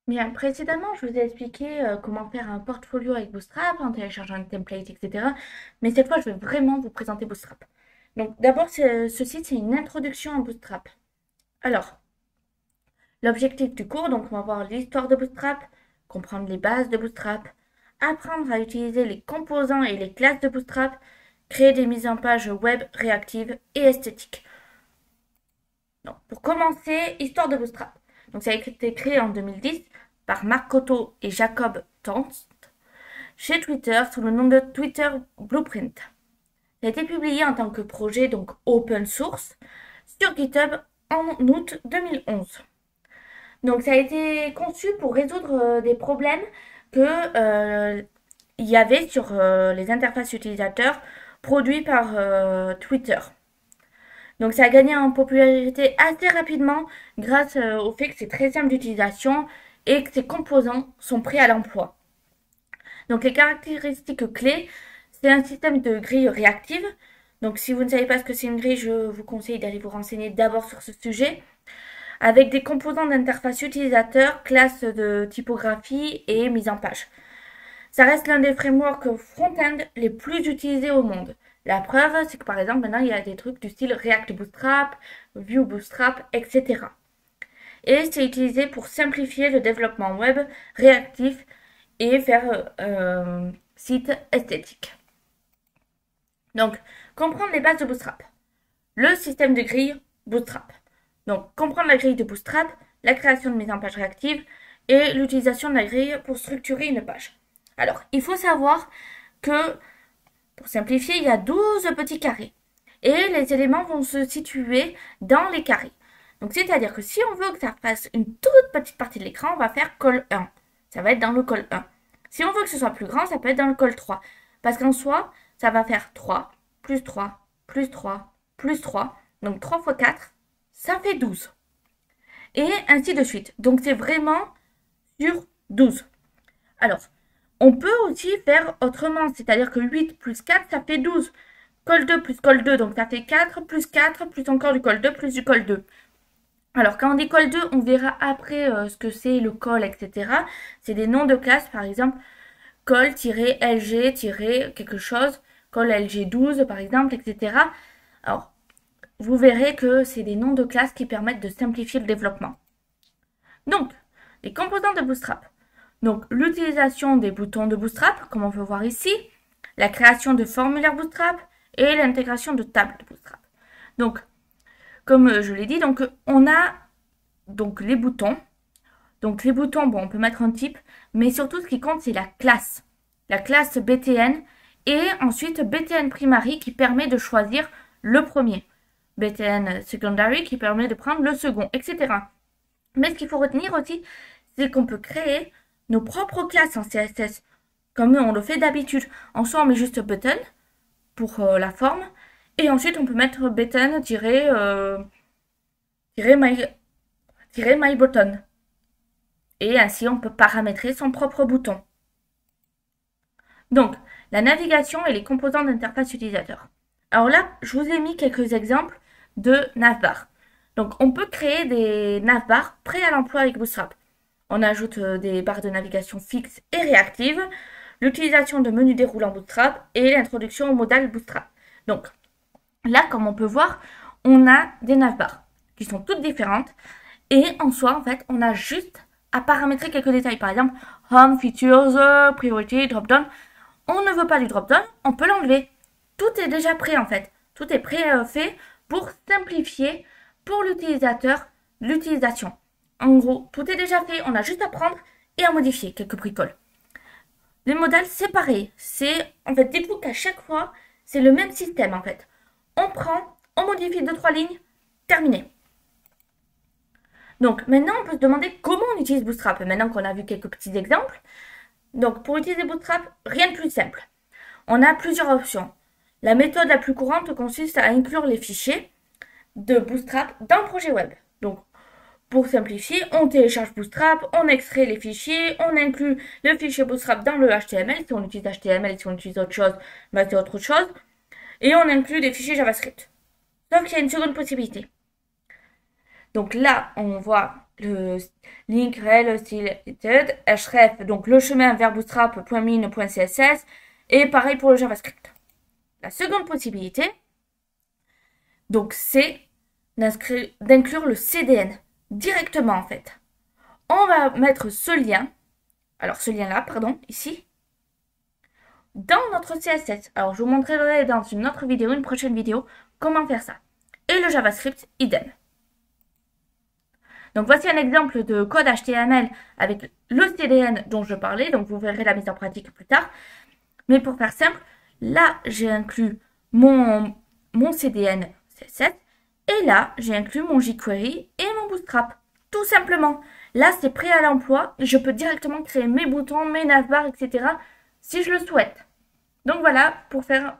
Bien, précédemment, je vous ai expliqué comment faire un portfolio avec Bootstrap en téléchargeant un template, etc. Mais cette fois, je vais vraiment vous présenter Bootstrap. Donc, d'abord, ce site, c'est une introduction à Bootstrap. Alors, l'objectif du cours, donc, on va voir l'histoire de Bootstrap, comprendre les bases de Bootstrap, apprendre à utiliser les composants et les classes de Bootstrap, créer des mises en page web réactives et esthétiques. Donc, pour commencer, histoire de Bootstrap. Donc, ça a été créé en 2010 par Marc Cotto et Jacob Tantz chez Twitter sous le nom de Twitter Blueprint. Ça a été publié en tant que projet donc open source sur GitHub en août 2011. Donc, ça a été conçu pour résoudre des problèmes que il y avait sur les interfaces utilisateurs produits par Twitter. Donc ça a gagné en popularité assez rapidement grâce au fait que c'est très simple d'utilisation et que ses composants sont prêts à l'emploi. Donc les caractéristiques clés, c'est un système de grille réactive. Donc si vous ne savez pas ce que c'est une grille, je vous conseille d'aller vous renseigner d'abord sur ce sujet. Avec des composants d'interface utilisateur, classes de typographie et mise en page. Ça reste l'un des frameworks front-end les plus utilisés au monde. La preuve, c'est que par exemple, maintenant, il y a des trucs du style React Bootstrap, Vue Bootstrap, etc. Et c'est utilisé pour simplifier le développement web réactif et faire site esthétique. Donc, comprendre les bases de Bootstrap. Le système de grille Bootstrap. Donc, comprendre la grille de Bootstrap, la création de mise en page réactive et l'utilisation de la grille pour structurer une page. Alors, il faut savoir que, pour simplifier, il y a 12 petits carrés. Et les éléments vont se situer dans les carrés. Donc, c'est-à-dire que si on veut que ça fasse une toute petite partie de l'écran, on va faire col 1. Ça va être dans le col 1. Si on veut que ce soit plus grand, ça peut être dans le col 3. Parce qu'en soi, ça va faire 3, plus 3, plus 3, plus 3. Donc 3 fois 4, ça fait 12. Et ainsi de suite. Donc c'est vraiment sur 12. Alors, on peut aussi faire autrement, c'est-à-dire que 8 plus 4, ça fait 12. Col 2 plus col 2, donc ça fait 4, plus encore du col 2, plus du col 2. Alors, quand on dit col 2, on verra après ce que c'est le col, etc. C'est des noms de classe, par exemple, col-lg- quelque chose, col lg12, par exemple, etc. Alors, vous verrez que c'est des noms de classe qui permettent de simplifier le développement. Donc, les composants de Bootstrap. Donc, l'utilisation des boutons de Bootstrap, comme on peut voir ici, la création de formulaires Bootstrap et l'intégration de tables de Bootstrap. Donc, comme je l'ai dit, donc on a donc les boutons. Donc les boutons, bon, on peut mettre un type, mais surtout ce qui compte, c'est la classe BTN et ensuite BTN primary qui permet de choisir le premier, BTN secondary qui permet de prendre le second, etc. Mais ce qu'il faut retenir aussi, c'est qu'on peut créer nos propres classes en CSS, comme on le fait d'habitude. En soi, on met juste button pour la forme, et ensuite on peut mettre button-my button. Et ainsi, on peut paramétrer son propre bouton. Donc, la navigation et les composants d'interface utilisateur. Alors là, je vous ai mis quelques exemples de navbar. Donc, on peut créer des navbars prêts à l'emploi avec Bootstrap. On ajoute des barres de navigation fixes et réactives, l'utilisation de menus déroulants Bootstrap et l'introduction au modal Bootstrap. Donc, là, comme on peut voir, on a des navbars qui sont toutes différentes. Et en soi, en fait, on a juste à paramétrer quelques détails. Par exemple, Home, Features, Priority, Dropdown. On ne veut pas du dropdown, on peut l'enlever. Tout est déjà prêt en fait. Tout est fait pour simplifier pour l'utilisateur l'utilisation. En gros, tout est déjà fait, on a juste à prendre et à modifier quelques bricoles. Les modales, c'est pareil. C'est, en fait, dites-vous qu'à chaque fois, c'est le même système en fait. On prend, on modifie 2-3 lignes, terminé. Donc maintenant, on peut se demander comment on utilise Bootstrap. Maintenant qu'on a vu quelques petits exemples. Donc pour utiliser Bootstrap, rien de plus simple. On a plusieurs options. La méthode la plus courante consiste à inclure les fichiers de Bootstrap dans le projet web. Donc pour simplifier, on télécharge Bootstrap, on extrait les fichiers, on inclut le fichier Bootstrap dans le HTML. Si on utilise HTML, si on utilise autre chose, c'est autre chose. Et on inclut des fichiers JavaScript. Sauf qu'il y a une seconde possibilité. Donc là, on voit le link rel selected, href, donc le chemin vers bootstrap.min.css, et pareil pour le JavaScript. La seconde possibilité, donc, c'est d'inclure le CDN directement en fait. On va mettre ce lien, alors ce lien-là, pardon, ici, dans notre CSS. Alors, je vous montrerai dans une autre vidéo, une prochaine vidéo, comment faire ça. Et le JavaScript, idem. Donc, voici un exemple de code HTML avec le CDN dont je parlais. Donc, vous verrez la mise en pratique plus tard. Mais pour faire simple, là, j'ai inclus mon CDN CSS. Et là, j'ai inclus mon jQuery et mon Bootstrap. Tout simplement. Là, c'est prêt à l'emploi. Je peux directement créer mes boutons, mes navbars, etc. si je le souhaite. Donc voilà pour faire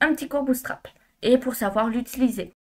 un petit cours Bootstrap et pour savoir l'utiliser.